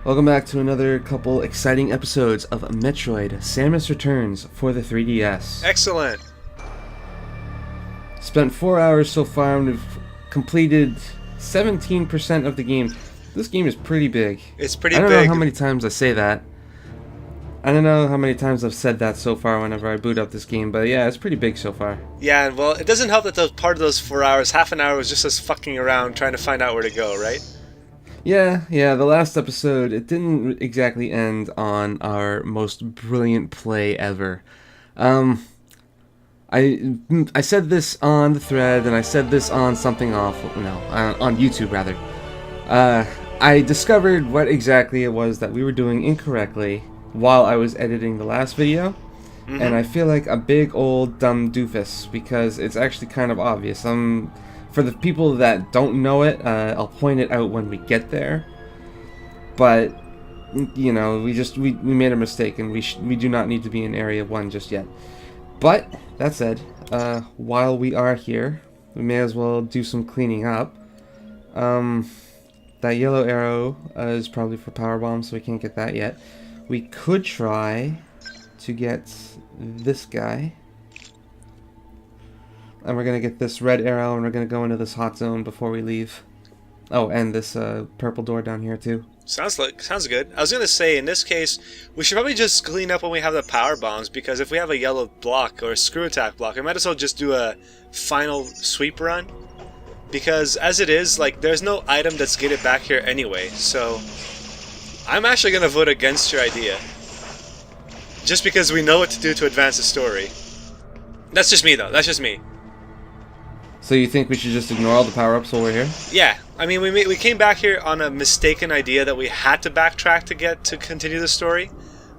Welcome back to another couple exciting episodes of Metroid Samus Returns for the 3DS. Excellent! Spent 4 hours so far and we've completed 17% of the game. This game is pretty big. It's pretty big. I don't know how many times I say that. I don't know how many times I've said that so far whenever I boot up this game, but yeah, it's pretty big so far. Yeah, well, it doesn't help that part of those 4 hours, half an hour was just us fucking around trying to find out where to go, right? Yeah, the last episode, it didn't exactly end on our most brilliant play ever. I said this on the thread, and I said this on something awful, on YouTube rather. I discovered what exactly it was that we were doing incorrectly while I was editing the last video, and I feel like a big old dumb doofus, because it's actually kind of obvious. For the people that don't know it, I'll point it out when we get there. But you know, we made a mistake, and we do not need to be in Area 1 just yet. But that said, while we are here, we may as well do some cleaning up. That yellow arrow is probably for power bombs, so we can't get that yet. We could try to get this guy. And we're going to get this red arrow, and we're going to go into this hot zone before we leave. Oh, and this purple door down here, too. Sounds good. I was going to say, in this case, we should probably just clean up when we have the power bombs, because if we have a yellow block or a screw attack block, we might as well just do a final sweep run. Because, as it is, like, there's no item that's gated back here anyway, so I'm actually going to vote against your idea. Just because we know what to do to advance the story. That's just me, though. That's just me. So you think we should just ignore all the power-ups while we're here? Yeah, I mean, we came back here on a mistaken idea that we had to backtrack to continue the story.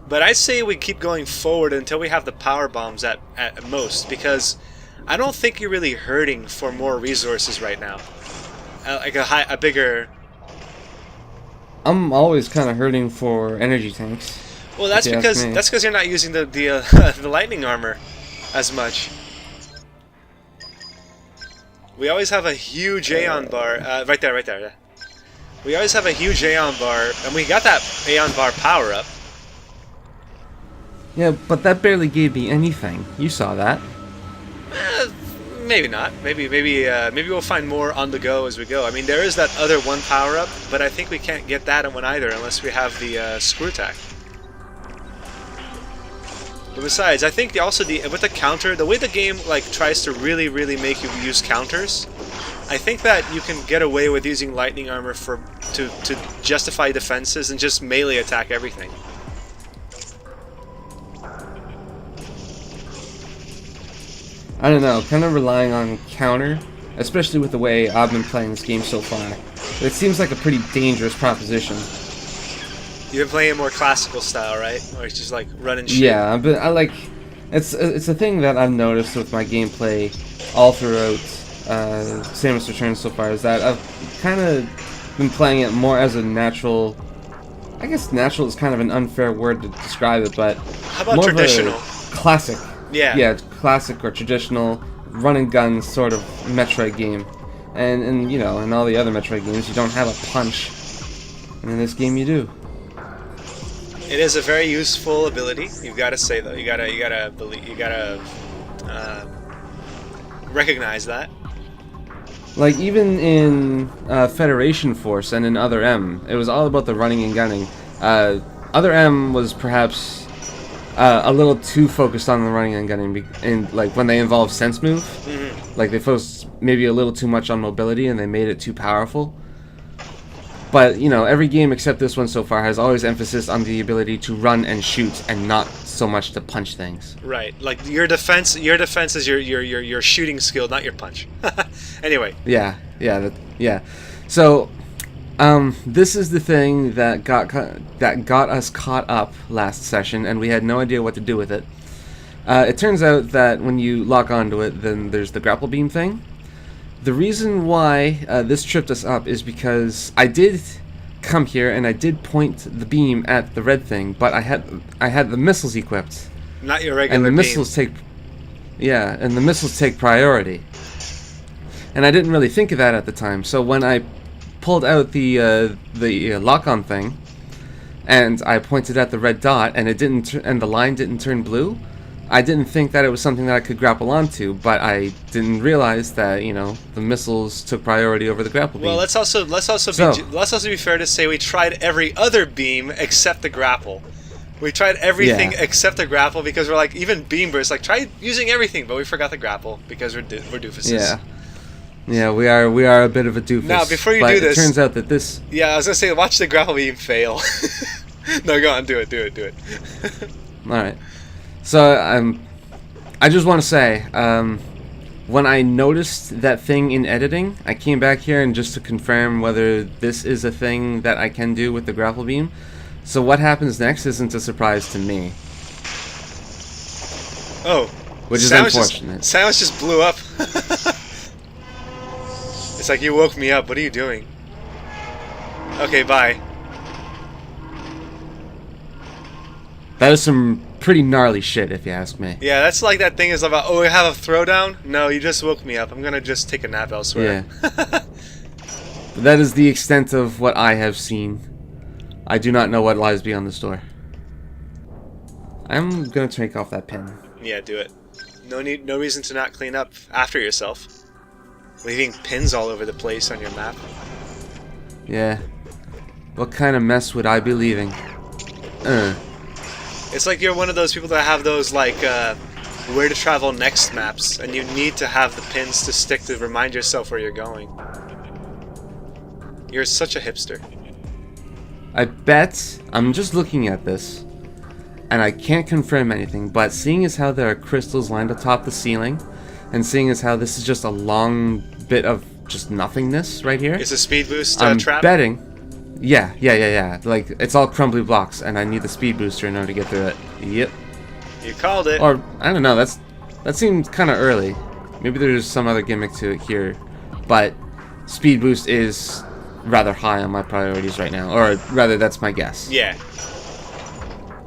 But I say we keep going forward until we have the power bombs at most, because I don't think you're really hurting for more resources right now. Like a bigger... I'm always kind of hurting for energy tanks. Well, that's because you're not using the lightning armor as much. We always have a huge Aeon bar, right there, yeah. We always have a huge Aeon bar, and we got that Aeon bar power up. Yeah, but that barely gave me anything. You saw that. Maybe not. Maybe we'll find more on the go as we go. I mean, there is that other one power up, but I think we can't get that one either unless we have the screw attack. But besides, I think also with the counter, the way the game tries to really make you use counters, I think that you can get away with using lightning armor to justify defenses and just melee attack everything. I don't know, kind of relying on counter, especially with the way I've been playing this game so far. It seems like a pretty dangerous proposition. You've been playing more classical style, right? Or it's just like run and shoot? Yeah, but it's a thing that I've noticed with my gameplay all throughout Samus Returns so far, is that I've kind of been playing it more as a natural... I guess natural is kind of an unfair word to describe it, but... How about more traditional? Of a classic. Yeah, classic or traditional run and gun sort of Metroid game. And you know, in all the other Metroid games, you don't have a punch. And in this game, you do. It is a very useful ability. You've got to say though. You gotta recognize that. Like even in Federation Force and in Other M, it was all about the running and gunning. Other M was perhaps a little too focused on the running and gunning, and like when they involved sense move, like they focused maybe a little too much on mobility and they made it too powerful. But, you know, every game except this one so far has always emphasis on the ability to run and shoot and not so much to punch things. Right. Like your defense is your shooting skill, not your punch. Anyway. Yeah. So, this is the thing that got us caught up last session, and we had no idea what to do with it. It turns out that when you lock onto it, then there's the grapple beam thing. The reason why this tripped us up is because I did come here and I did point the beam at the red thing, but I had the missiles equipped. Not your regular and the beam. missiles take priority. And I didn't really think of that at the time. So when I pulled out the lock-on thing, and I pointed at the red dot, and it didn't, and the line didn't turn blue, I didn't think that it was something that I could grapple onto, but I didn't realize that, you know, the missiles took priority over the grapple beam. Well, let's also be fair to say we tried every other beam except the grapple. We tried everything except the grapple because we're like, even beam burst, like try using everything, but we forgot the grapple because we're doofuses. Yeah, we are a bit of a doofus. Now, before you do this, it turns out that this. Yeah, I was gonna say, watch the grapple beam fail. No, go on, do it. All right. So I just want to say, when I noticed that thing in editing, I came back here and just to confirm whether this is a thing that I can do with the grapple beam. So what happens next isn't a surprise to me. Oh, which is unfortunate. Samus just blew up. It's like you woke me up. What are you doing? Okay, bye. That is some pretty gnarly shit, if you ask me. Yeah, that's like that thing is about, oh, we have a throwdown? No, you just woke me up. I'm gonna just take a nap elsewhere. Yeah. That is the extent of what I have seen. I do not know what lies beyond this door. I'm gonna take off that pin. Yeah, do it. No reason to not clean up after yourself. Leaving pins all over the place on your map. Yeah. What kind of mess would I be leaving? It's like you're one of those people that have those, like, where to travel next maps, and you need to have the pins to stick to remind yourself where you're going. You're such a hipster. I bet, I'm just looking at this, and I can't confirm anything, but seeing as how there are crystals lined atop the ceiling, and seeing as how this is just a long bit of just nothingness right here. It's a speed boost I'm trap? betting. Yeah. Like, it's all crumbly blocks, and I need the speed booster in order to get through it. Yep. You called it. Or, I don't know, that seems kind of early. Maybe there's some other gimmick to it here. But speed boost is rather high on my priorities right now. Or, rather, that's my guess. Yeah.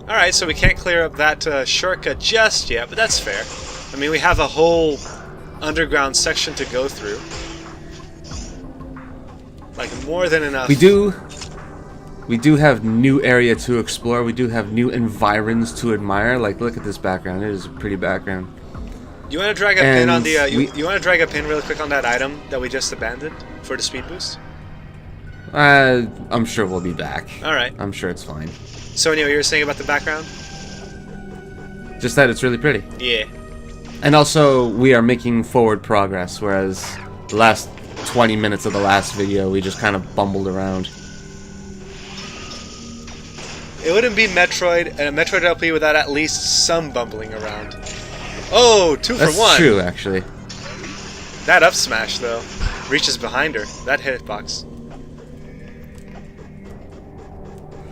Alright, so we can't clear up that shortcut just yet, but that's fair. I mean, we have a whole underground section to go through. Like, more than enough. We do have new area to explore. We do have new environs to admire. Like, look at this background. It is a pretty background. You want to drag a pin on the... you want to drag a pin really quick on that item that we just abandoned for the speed boost? I'm sure we'll be back. Alright. I'm sure it's fine. So anyway, you were saying about the background? Just that it's really pretty. Yeah. And also, we are making forward progress, whereas the last 20 minutes of the last video, we just kind of bumbled around. It wouldn't be Metroid and a Metroid LP without at least some bumbling around. Oh, 2 for 1. That's true, actually. That up smash, though, reaches behind her. That hitbox.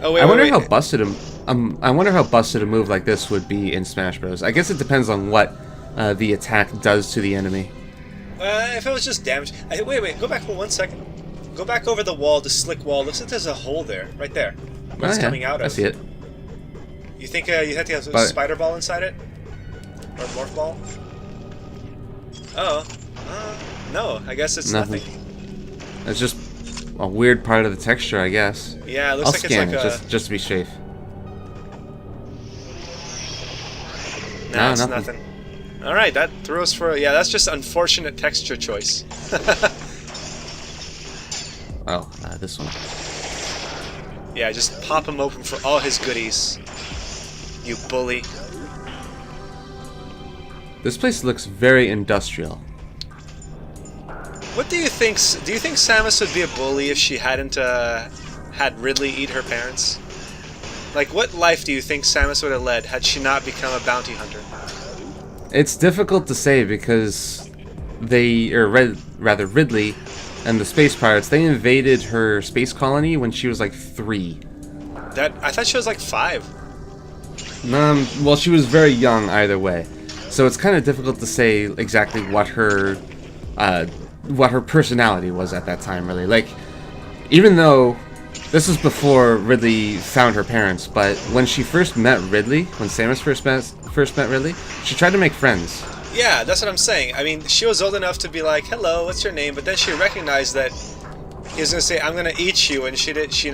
Oh wait, I wonder wait. how busted I wonder how busted a move like this would be in Smash Bros. I guess it depends on what the attack does to the enemy. If it was just damage. Wait. Go back for 1 second. Go back over the wall, the slick wall. Looks like there's a hole there, right there. What's coming out of? I see it. You think you have to have a spider ball inside it, or morph ball? Oh, no. I guess it's nothing. It's just a weird part of the texture, I guess. Yeah, it looks like scan it's like it, just to be safe. No, it's nothing. Alright, that throws for... Yeah, that's just unfortunate texture choice. Oh, this one. Yeah, just pop him open for all his goodies. You bully. This place looks very industrial. What do you think? Do you think Samus would be a bully if she hadn't had Ridley eat her parents? Like, what life do you think Samus would have led had she not become a bounty hunter? It's difficult to say because Ridley and the space pirates, they invaded her space colony when she was like 3. I thought she was like 5. Well, she was very young either way. So it's kind of difficult to say exactly what her personality was at that time, really. Like, even though this was before Ridley found her parents, but when she first met Ridley, when Samus first met Ridley, she tried to make friends. Yeah, that's what I'm saying. I mean, she was old enough to be like, "Hello, what's your name?" But then she recognized that he was gonna say, "I'm gonna eat you," and she did. She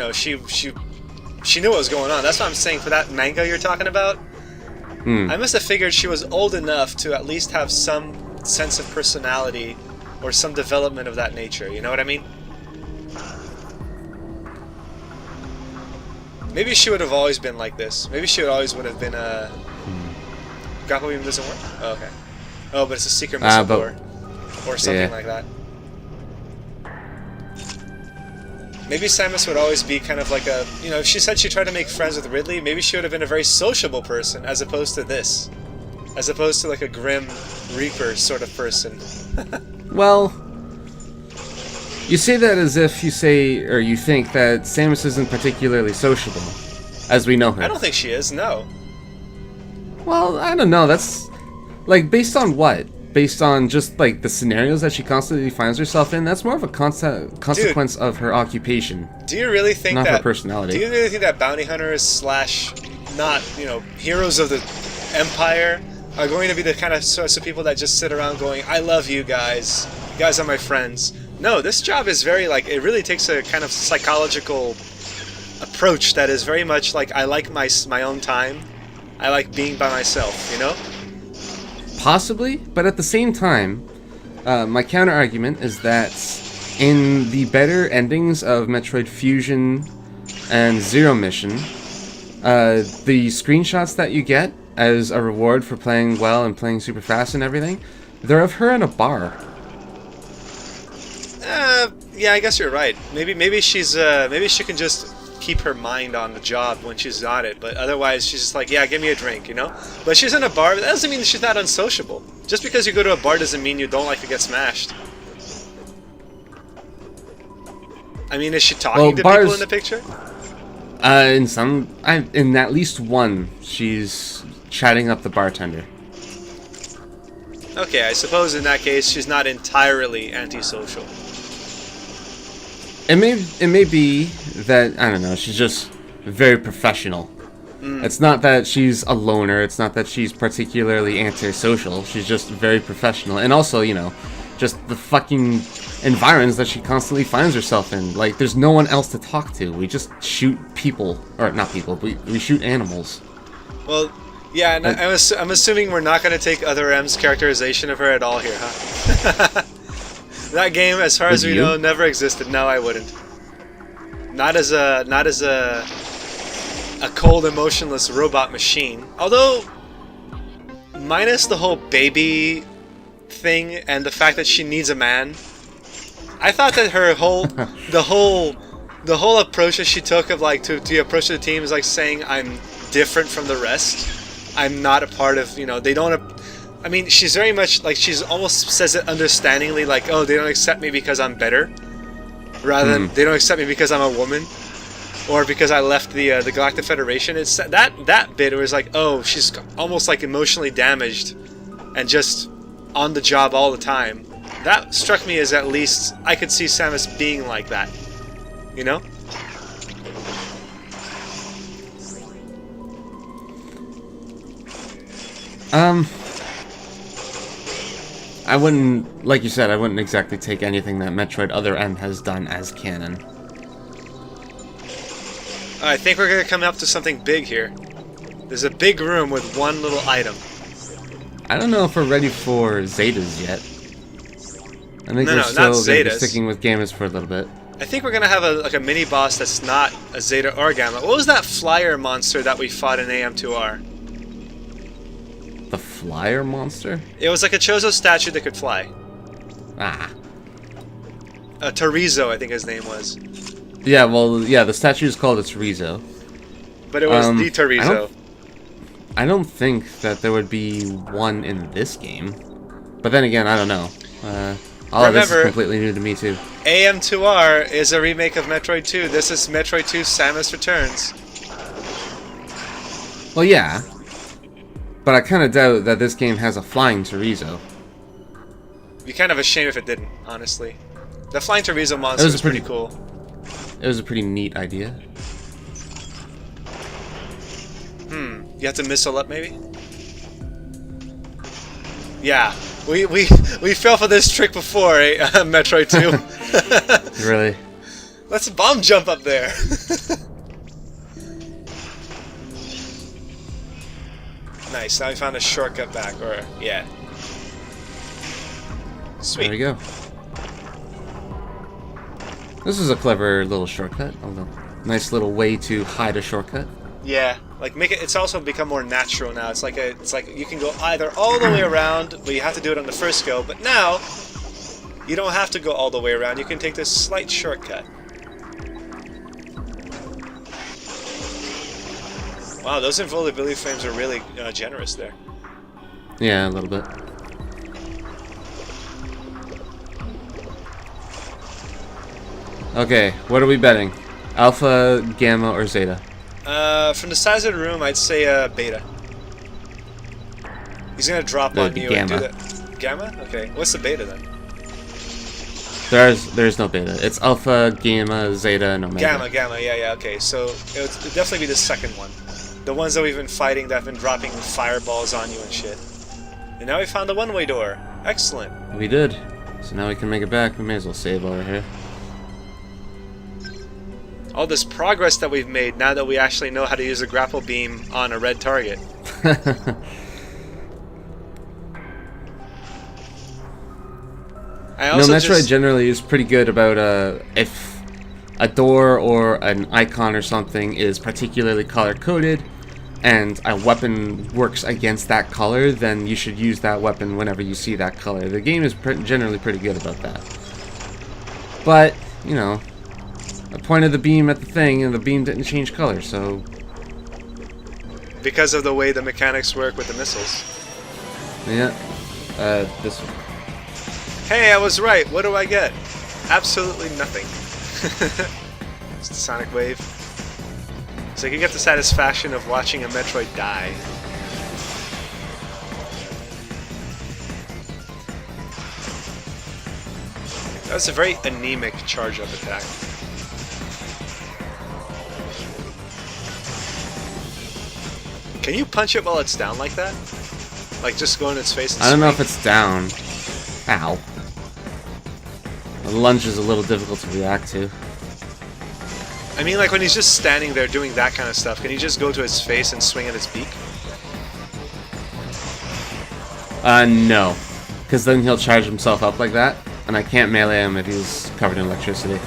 she knew what was going on. That's what I'm saying for that manga you're talking about. I must have figured she was old enough to at least have some sense of personality or some development of that nature. You know what I mean? Maybe she would have always been like this. Maybe she always would have been a... Grapple beam doesn't work? Oh, okay. Oh, but it's a secret missile door. Or something like that. Maybe Samus would always be kind of like a... You know, if she said she tried to make friends with Ridley, maybe she would have been a very sociable person, as opposed to this. As opposed to like a Grim Reaper sort of person. Well, you say that as if you say, or you think that Samus isn't particularly sociable, as we know her. I don't think she is, no. Well, I don't know, that's... Like, based on what? Based on just, like, the scenarios that she constantly finds herself in? That's more of a consequence of her occupation. Do you really think not her personality. Do you really think that bounty hunters slash, not, you know, heroes of the Empire are going to be the kind of sorts of people that just sit around going, I love you guys. You guys are my friends. No, this job is very, like, it really takes a kind of psychological approach that is very much like, I like my own time. I like being by myself, you know? Possibly, but at the same time, my counter-argument is that in the better endings of Metroid Fusion and Zero Mission, the screenshots that you get as a reward for playing well and playing super fast and everything, they're of her in a bar. Yeah, I guess you're right. Maybe she's maybe she can just keep her mind on the job when she's on it, but otherwise she's just like, yeah, give me a drink, you know? But she's in a bar, but that doesn't mean she's not unsociable. Just because you go to a bar doesn't mean you don't like to get smashed. I mean, is she talking to people in the picture? In at least one, she's chatting up the bartender. Okay, I suppose in that case she's not entirely antisocial. It may be that, I don't know, she's just very professional. It's not that she's a loner, it's not that she's particularly antisocial, she's just very professional. And also, you know, just the fucking environs that she constantly finds herself in. Like, there's no one else to talk to. We just shoot people, or not people, we shoot animals. Well, yeah, and I'm assuming we're not going to take Other M's characterization of her at all here, huh? That game, as far as we know, never existed. No, I wouldn't. Not as a cold, emotionless robot machine. Although, minus the whole baby thing and the fact that she needs a man, I thought that her the whole approach that she took of like to approach the team is like saying I'm different from the rest. I'm not a part of, you know, they don't. I mean, she's very much like, she's almost says it understandingly, like, oh, they don't accept me because I'm better, rather than they don't accept me because I'm a woman, or because I left the Galactic Federation. It's that bit. It was like, oh, she's almost like emotionally damaged, and just on the job all the time. That struck me as at least I could see Samus being like that, you know. I wouldn't, like you said, I wouldn't exactly take anything that Metroid Other M has done as canon. I think we're going to come up to something big here. There's a big room with one little item. I don't know if we're ready for Zetas yet. I think we're still going to be sticking with Gammas for a little bit. I think we're going to have a mini boss that's not a Zeta or Gamma. What was that flyer monster that we fought in AM2R? The flyer monster? It was like a Chozo statue that could fly. Ah. Torizo, I think his name was. Yeah, well, yeah, the statue is called a Torizo. But it was the Torizo. I don't think that there would be one in this game. But then again, I don't know. All of this is completely new to me, too. AM2R is a remake of Metroid 2. This is Metroid 2 Samus Returns. Well, yeah. But I kind of doubt that this game has a flying Torizo. Be kind of a shame if it didn't, honestly. The flying Torizo monster was pretty cool. It was a pretty neat idea. You have to missile up, maybe? Yeah. We fell for this trick before, eh? Metroid 2. Really? Let's bomb jump up there. Nice. Now we found a shortcut back. Or yeah. Sweet. There we go. This is a clever little shortcut. Although, nice little way to hide a shortcut. Yeah, like make it. It's also become more natural now. It's like you can go either all the way around, but you have to do it on the first go. But now, you don't have to go all the way around. You can take this slight shortcut. Wow, those invulnerability frames are really generous there. Yeah, a little bit. Okay, what are we betting? Alpha, Gamma, or Zeta? From the size of the room, I'd say Beta. He's gonna drop on you and do that. Gamma? Okay. What's the Beta then? There's no Beta. It's Alpha, Gamma, Zeta, and Omega. Gamma. Yeah. Okay. So it would definitely be the second one. The ones that we've been fighting that have been dropping fireballs on you and shit. And now we found the one-way door. Excellent. We did. So now we can make it back. We may as well save over here. All this progress that we've made now that we actually know how to use a grapple beam on a red target. Metroid generally is pretty good about if a door or an icon or something is particularly color-coded and a weapon works against that color, then you should use that weapon whenever you see that color. The game is generally pretty good about that. But, you know, I pointed the beam at the thing and the beam didn't change color, so... Because of the way the mechanics work with the missiles. Yeah. This one. Hey, I was right. What do I get? Absolutely nothing. It's the sonic wave. So you can get the satisfaction of watching a Metroid die. That was a very anemic charge-up attack. Can you punch it while it's down like that? Like just go in its face and I don't know swing? if it's down. Ow. The lunge is a little difficult to react to. I mean, like when he's just standing there doing that kind of stuff, can you just go to his face and swing at his beak? No. Because then he'll charge himself up like that, and I can't melee him if he's covered in electricity.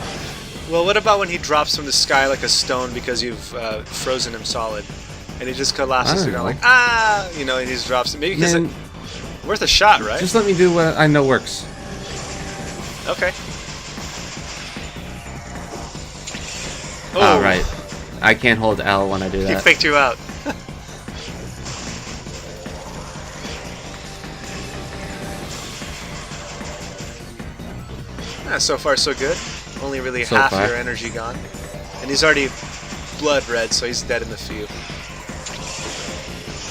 Well, what about when he drops from the sky like a stone because you've frozen him solid? And he just collapses to the ground like, ah! You know, and he just drops it. Maybe because worth a shot, right? Just let me do what I know works. Okay. Oh. Alright. I can't hold L when I do that. He picked you out. So far so good. Only really half your energy gone. And he's already blood red, so he's dead in the few.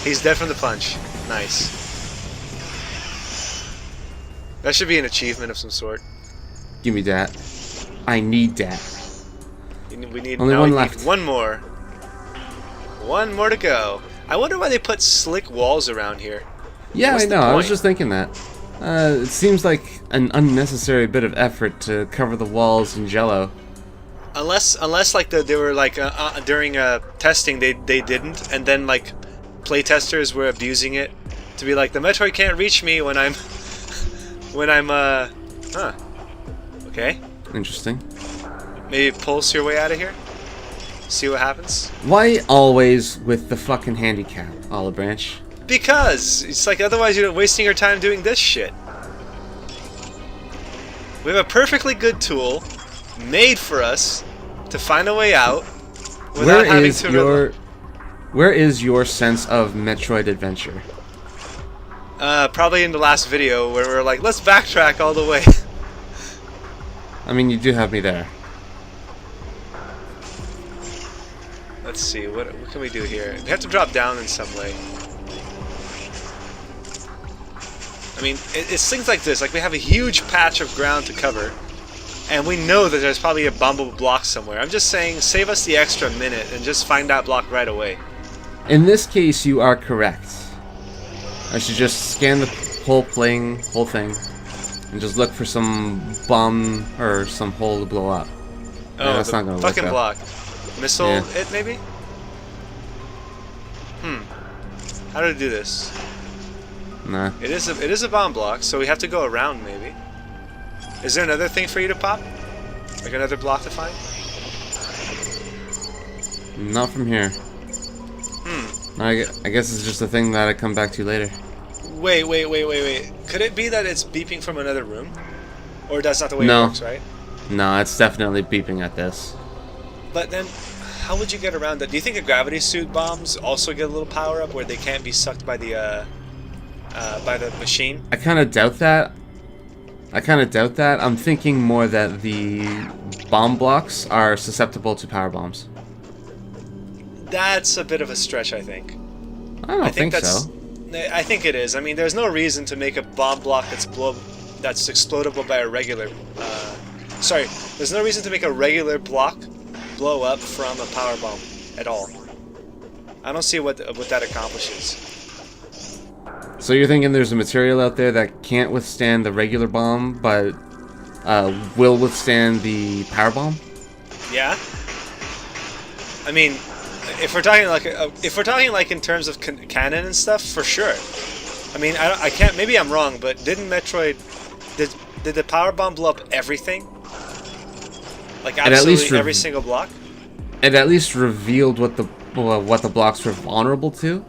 He's dead from the punch. Nice. That should be an achievement of some sort. Give me that. I need that. We need only one left. One more. One more to go. I wonder why they put slick walls around here. Yeah, I know. I was just thinking that. It seems like an unnecessary bit of effort to cover the walls in jello. Unless like they were like during testing they didn't, and then like playtesters were abusing it to be like the Metroid can't reach me when I'm Okay. Interesting. Maybe pulse your way out of here. See what happens. Why always with the fucking handicap, Olive Branch? Because it's like otherwise you're wasting your time doing this shit. We have a perfectly good tool made for us to find a way out without having to. Where is your sense of Metroid adventure? Probably in the last video where we were like, let's backtrack all the way. I mean, you do have me there. Let's see, what can we do here? We have to drop down in some way. I mean, it's things like this. Like, we have a huge patch of ground to cover, and we know that there's probably a bombable block somewhere. I'm just saying, save us the extra minute and just find that block right away. In this case, you are correct. I should just scan the whole thing, and just look for some bomb or some hole to blow up. Oh, yeah, that's not gonna fucking work block. Missile yeah. it, maybe? How do I do this? Nah. It is a bomb block, so we have to go around maybe. Is there another thing for you to pop? Like another block to find? Not from here. I guess it's just a thing that I come back to later. Wait. Could it be that it's beeping from another room? Or that's not the way it works, right? No, it's definitely beeping at this. But then, how would you get around that? Do you think the gravity suit bombs also get a little power up where they can't be sucked by the machine? I kind of doubt that. I'm thinking more that the bomb blocks are susceptible to power bombs. That's a bit of a stretch, I think. I don't think so. I think it is. I mean, there's no reason to make a bomb block that's explodable by a regular. There's no reason to make a regular block blow up from a power bomb at all. I don't see what that accomplishes. So you're thinking there's a material out there that can't withstand the regular bomb, but will withstand the power bomb? Yeah. I mean, if we're talking like in terms of canon and stuff, for sure. I mean, I can't. Maybe I'm wrong, but didn't Metroid did the power bomb blow up everything? Like absolutely every single block? It at least revealed what the blocks were vulnerable to.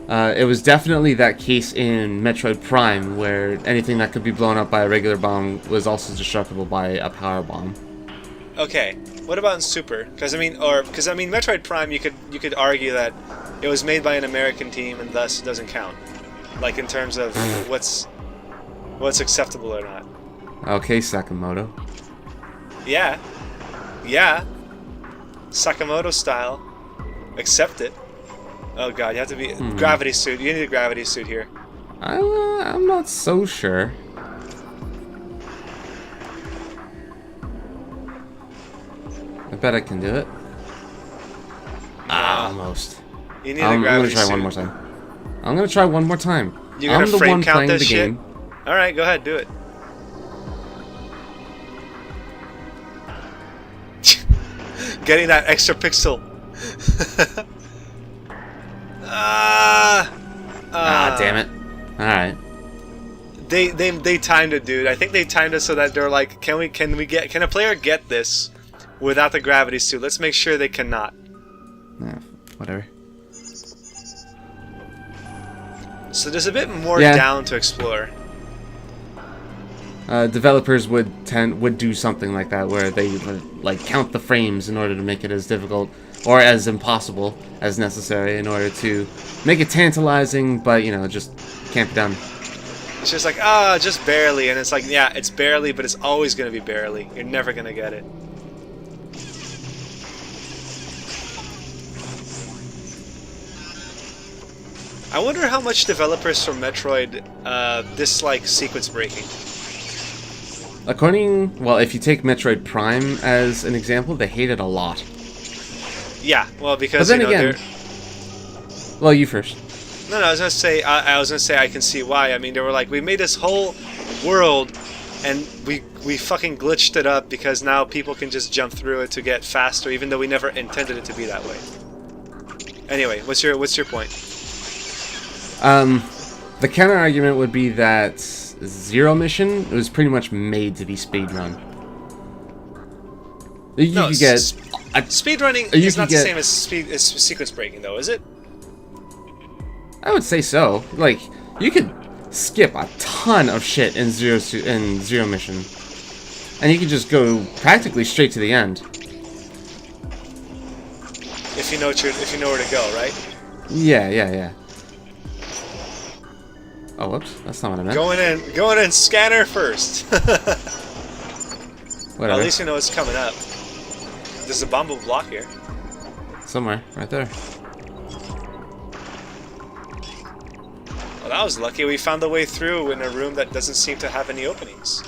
It was definitely that case in Metroid Prime, where anything that could be blown up by a regular bomb was also destructible by a power bomb. Okay, what about in Super? Because I mean, Metroid Prime, you could argue that it was made by an American team and thus it doesn't count. Like in terms of what's acceptable or not. Okay, Sakamoto. Yeah, Sakamoto style. Accept it. Oh god, you have to be gravity suit. You need a gravity suit here. I'm not so sure. I bet I can do it. Almost. You need a gravity suit. I'm gonna try one more time. You're gonna frame count this shit? Game. Alright, go ahead, do it. Getting that extra pixel. Damn it. Alright. They timed it, dude. I think they timed it so that they're like, can a player get this without the gravity suit? Let's make sure they cannot. Whatever. So there's a bit more down to explore. Developers would do something like that, where they would like count the frames in order to make it as difficult or as impossible as necessary in order to make it tantalizing, but just can't be done. It's just like just barely, and it's like it's barely, but it's always gonna be barely. You're never gonna get it. I wonder how much developers from Metroid dislike sequence breaking. If you take Metroid Prime as an example, they hate it a lot. Yeah, well, because but then again, well, you first. No, I was gonna say I can see why. I mean, they were like, we made this whole world, and we fucking glitched it up because now people can just jump through it to get faster, even though we never intended it to be that way. Anyway, what's your point? The counter argument would be that Zero Mission was pretty much made to be speedrun. Speedrunning is not the same as sequence breaking, though, is it? I would say so. Like, you could skip a ton of shit in Zero Mission, and you could just go practically straight to the end. If you know where to go, right? Yeah. Oh, whoops. That's not what I meant. Going in, scanner first. Whatever. At least you know it's coming up. There's a bumble block here. Somewhere, right there. Well, that was lucky. We found the way through in a room that doesn't seem to have any openings.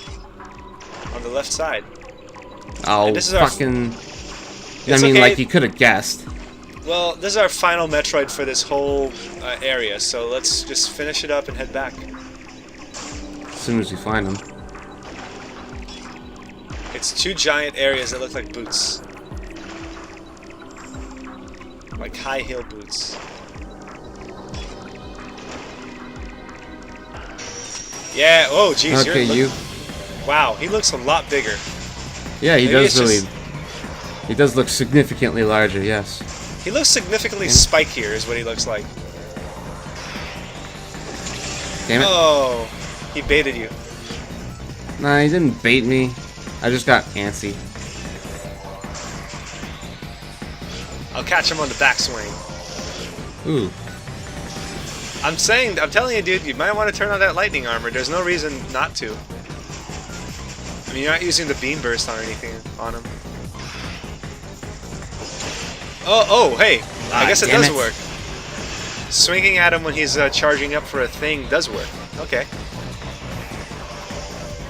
On the left side. Oh, fucking... I mean, like, you could have guessed. Well, this is our final Metroid for this whole area, so let's just finish it up and head back. As soon as we find them. It's two giant areas that look like boots. Like high heel boots. Yeah. Oh, jeez. Okay, you. Wow, he looks a lot bigger. Yeah, he Maybe does really. just- He does look significantly larger. Yes. He looks significantly spikier, is what he looks like. Damn it. Oh, he baited you. Nah, he didn't bait me. I just got antsy. I'll catch him on the backswing. Ooh. I'm telling you, dude, you might want to turn on that lightning armor. There's no reason not to. I mean, you're not using the beam burst on anything on him. Oh, hey! I guess it damn does it. work. Swinging at him when he's charging up for a thing does work. Okay.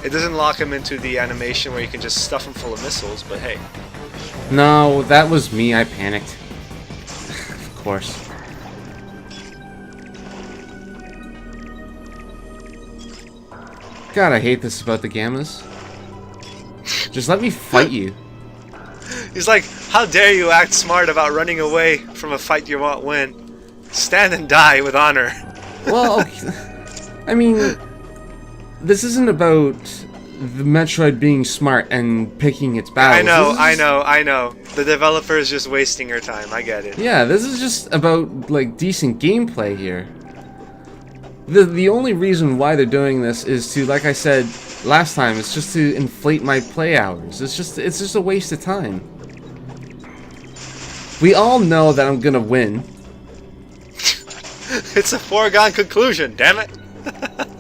It doesn't lock him into the animation where you can just stuff him full of missiles, but hey. No, that was me. I panicked. Of course. God, I hate this about the Gammas. Just let me fight you. He's like, how dare you act smart about running away from a fight you won't win? Stand and die with honor. Well, okay. I mean, this isn't about the Metroid being smart and picking its battles. I know. The developer is just wasting her time. I get it. Yeah, this is just about, like, decent gameplay here. The only reason why they're doing this is to, like I said last time, it's just to inflate my play hours. It's just a waste of time. We all know that I'm gonna win. It's a foregone conclusion, damn it.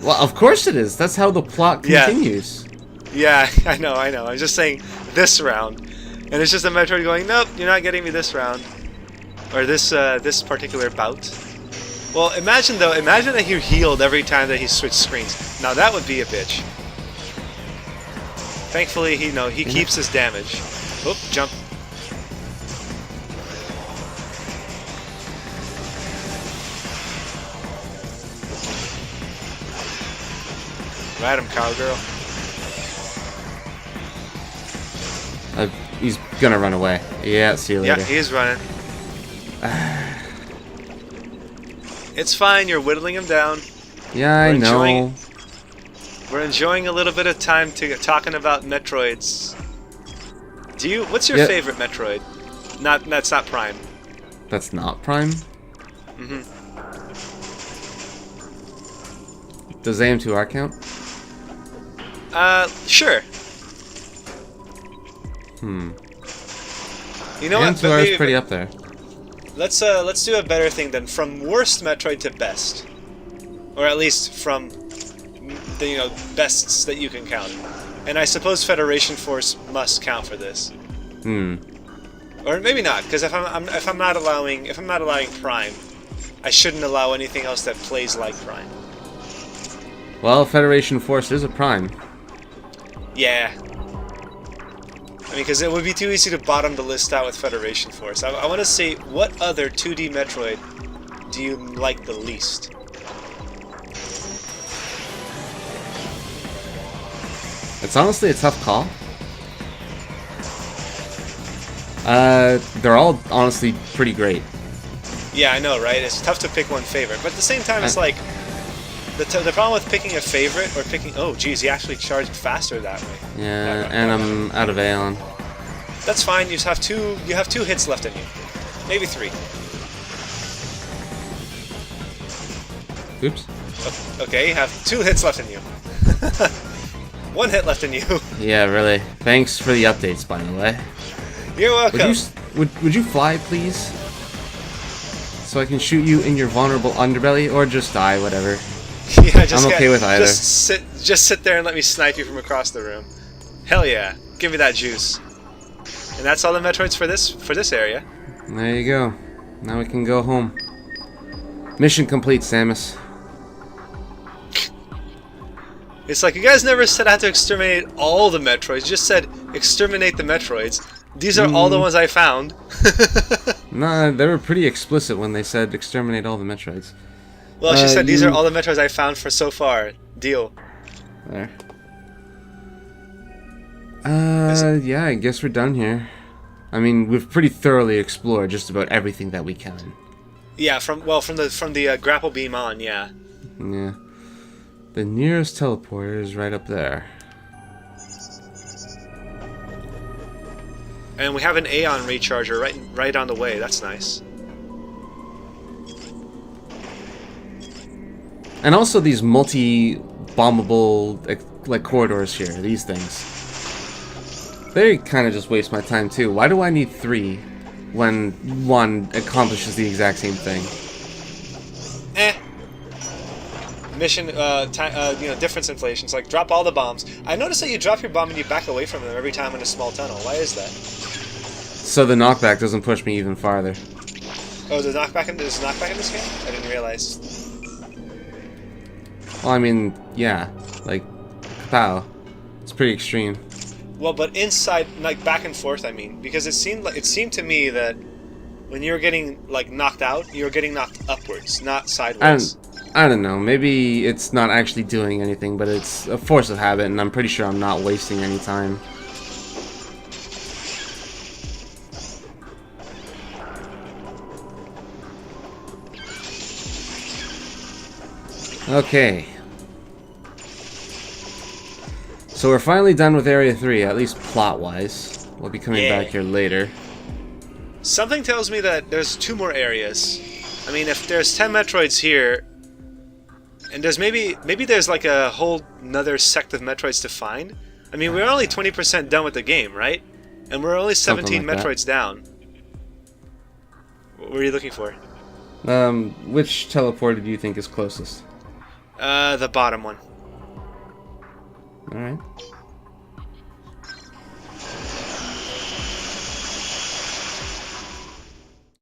Well, of course it is. That's how the plot Yeah. continues. Yeah, I know. I'm just saying this round. And it's just a Metroid going, nope, you're not getting me this round. Or this particular bout. Well, imagine that he healed every time that he switched screens. Now that would be a bitch. Thankfully, he keeps his damage. Oop, jump. Ride him, cowgirl. He's gonna run away. Yeah, see you later. Yeah, he is running. It's fine, you're whittling him down. Yeah, I know. We're enjoying a little bit of time talking about Metroids. What's your favorite Metroid? That's not Prime. That's not Prime? Mm-hmm. Does AM2R count? Sure. You know what? AM2R is pretty up there. Let's do a better thing then. From worst Metroid to best, or at least from the bests that you can count. And I suppose Federation Force must count for this. Or maybe not, because if I'm not allowing Prime, I shouldn't allow anything else that plays like Prime. Well, Federation Force is a Prime. Yeah. I mean, because it would be too easy to bottom the list out with Federation Force. I want to see, what other 2D Metroid do you like the least? It's honestly a tough call. They're all honestly pretty great. Yeah, I know, right? It's tough to pick one favorite, but at the same time, it's like the problem with picking a favorite or picking. Oh, geez, he actually charged faster that way. Yeah, and I'm out of Aeon. That's fine. You just have two. You have 2 hits left in you, maybe 3. Oops. Okay, you have 2 hits left in you. 1 hit left in you. Yeah, really. Thanks for the updates, by the way. You're welcome. Would you fly, please? So I can shoot you in your vulnerable underbelly, or just die, whatever. Yeah, I'm okay with either. Just sit there and let me snipe you from across the room. Hell yeah, give me that juice. And that's all the Metroids for this area. There you go. Now we can go home. Mission complete, Samus. It's like you guys never said I had to exterminate all the Metroids. You just said exterminate the Metroids. These are all the ones I found. Nah, they were pretty explicit when they said exterminate all the Metroids. Well, she said these are all the Metroids I found for so far. Deal. There. Yeah, I guess we're done here. I mean, we've pretty thoroughly explored just about everything that we can. Yeah, from the grapple beam on, yeah. Yeah. The nearest teleporter is right up there. And we have an Aeon recharger right on the way. That's nice. And also these multi-bombable like corridors here. These things. They kind of just waste my time too. Why do I need 3 when one accomplishes the exact same thing? Mission, difference inflations. Like, drop all the bombs. I noticed that you drop your bomb and you back away from them every time in a small tunnel. Why is that? So the knockback doesn't push me even farther. Oh, there's knockback in this game? I didn't realize. Well, I mean, yeah. Like, pow. It's pretty extreme. Well, but inside, like, back and forth, I mean. Because it seemed to me that when you were getting, like, knocked out, you were getting knocked upwards, not sideways. I don't know, maybe it's not actually doing anything, but it's a force of habit, and I'm pretty sure I'm not wasting any time. Okay. So we're finally done with Area 3, at least plot-wise. We'll be coming back here later. Something tells me that there's 2 more areas. I mean, if there's 10 Metroids here, and there's maybe there's like a whole another sect of Metroids to find. I mean, we're only 20% done with the game, right? And we're only 17 like Metroids down. What are you looking for? Which teleporter do you think is closest? The bottom one. Alright.